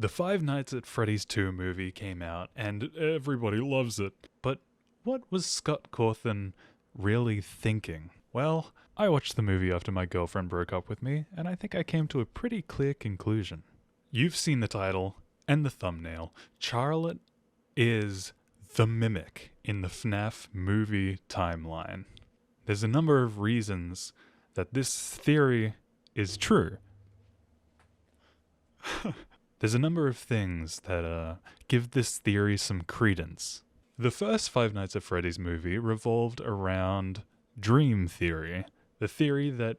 The Five Nights at Freddy's 2 movie came out, and everybody loves it. But what was Scott Cawthon really thinking? Well, I watched the movie after my girlfriend broke up with me, and I think I came to a pretty clear conclusion. You've seen the title and the thumbnail. Charlotte is the mimic in the FNAF movie timeline. There's a number of reasons that this theory is true. There's a number of things that give this theory some credence. The first Five Nights at Freddy's movie revolved around dream theory. The theory that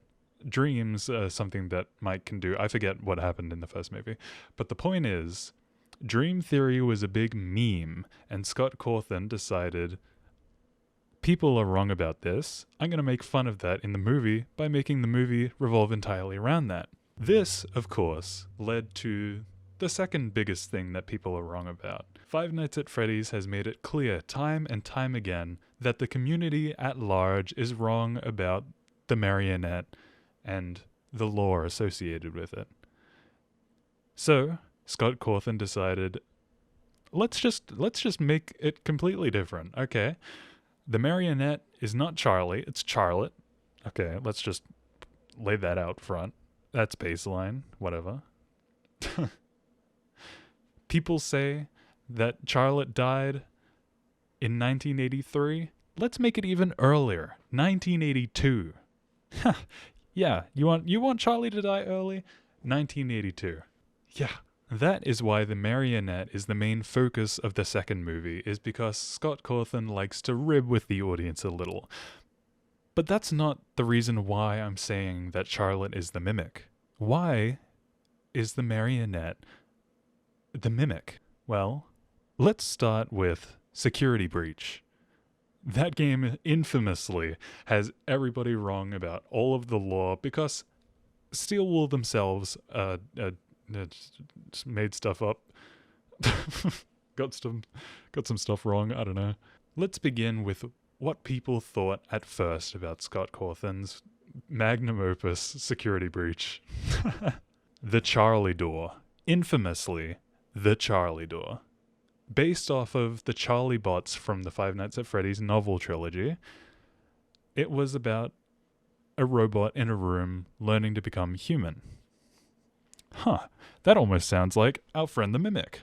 dreams are something that Mike can do. I forget what happened in the first movie. But the point is, dream theory was a big meme, and Scott Cawthon decided, people are wrong about this. I'm going to make fun of that in the movie by making the movie revolve entirely around that. This, of course, led to the second biggest thing that people are wrong about. Five Nights at Freddy's has made it clear time and time again that the community at large is wrong about the Marionette and the lore associated with it. So, Scott Cawthon decided, let's just make it completely different. Okay, the Marionette is not Charlie, it's Charlotte. Okay, let's just lay that out front. That's baseline, whatever. People say that Charlotte died in 1983. Let's make it even earlier, 1982. Yeah, you want Charlie to die early? 1982. Yeah, that is why the Marionette is the main focus of the second movie, is because Scott Cawthon likes to rib with the audience a little. But that's not the reason why I'm saying that Charlotte is the mimic. Why is the Marionette the mimic? Well, let's start with Security Breach. That game infamously has everybody wrong about all of the lore because Steelwool themselves made stuff up. got some stuff wrong, I don't know. Let's begin with what people thought at first about Scott Cawthon's magnum opus, Security Breach. The Charlie Door. Infamously, the Charlie Door. Based off of the Charlie bots from the Five Nights at Freddy's novel trilogy, it was about a robot in a room learning to become human. That almost sounds like our friend the Mimic.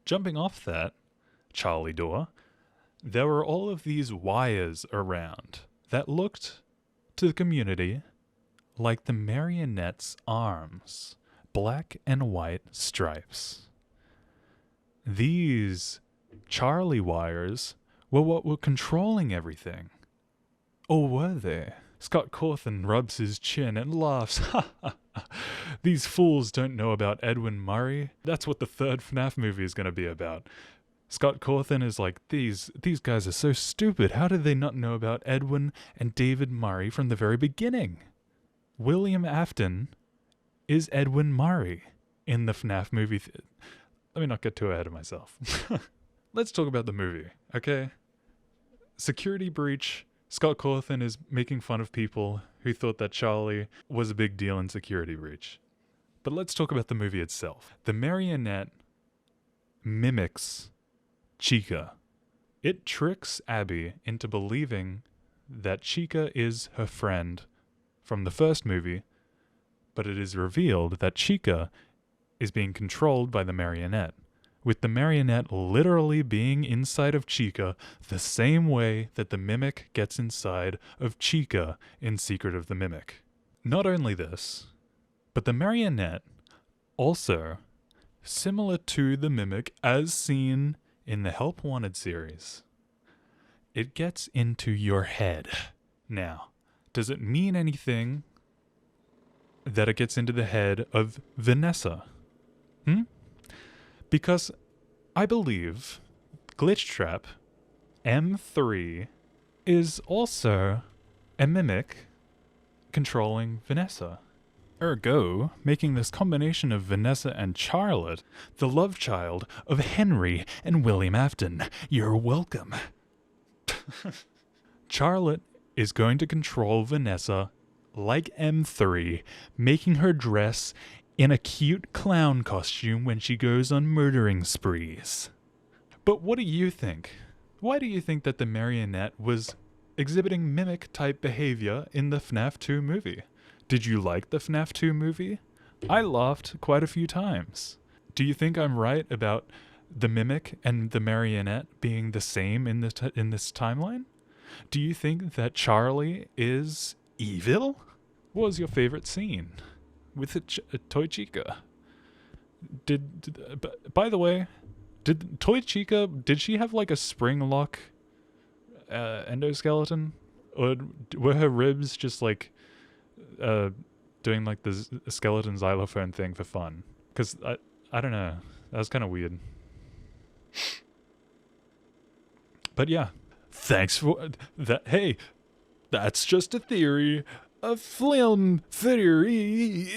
Jumping off that Charlie Door, there were all of these wires around that looked to the community like the Marionette's arms, black and white stripes. These Charlie wires were what were controlling everything. Or were they? Scott Cawthon rubs his chin and laughs. These fools don't know about Edwin Murray. That's what the third FNAF movie is going to be about. Scott Cawthon is like, these guys are so stupid. How did they not know about Edwin and David Murray from the very beginning? William Afton is Edwin Murray in the FNAF movie. Let me not get too ahead of myself. Let's talk about the movie, okay? Security Breach. Scott Cawthon is making fun of people who thought that Charlie was a big deal in Security Breach. But let's talk about the movie itself. The Marionette mimics Chica. It tricks Abby into believing that Chica is her friend from the first movie, but it is revealed that Chica is being controlled by the Marionette, with the Marionette literally being inside of Chica the same way that the Mimic gets inside of Chica in Secret of the Mimic. Not only this, but the Marionette also, similar to the Mimic as seen in the Help Wanted series, it gets into your head. Now, does it mean anything that it gets into the head of Vanessa? Because I believe Glitchtrap M3 is also a mimic controlling Vanessa. Ergo, making this combination of Vanessa and Charlotte the love child of Henry and William Afton. You're welcome. Charlotte is going to control Vanessa like M3, making her dress in a cute clown costume when she goes on murdering sprees. But what do you think? Why do you think that the marionette was exhibiting mimic-type behavior in the FNAF 2 movie? Did you like the FNAF 2 movie? I laughed quite a few times. Do you think I'm right about the mimic and the marionette being the same in this timeline? Do you think that Charlie is evil? What was your favorite scene with a Toy Chica? By the way, did Toy Chica, did she have like a spring lock endoskeleton? Or were her ribs just like doing like the skeleton xylophone thing for fun? Because I don't know. That was kind of weird. But yeah, thanks for that. Hey, that's just a theory. A film theory.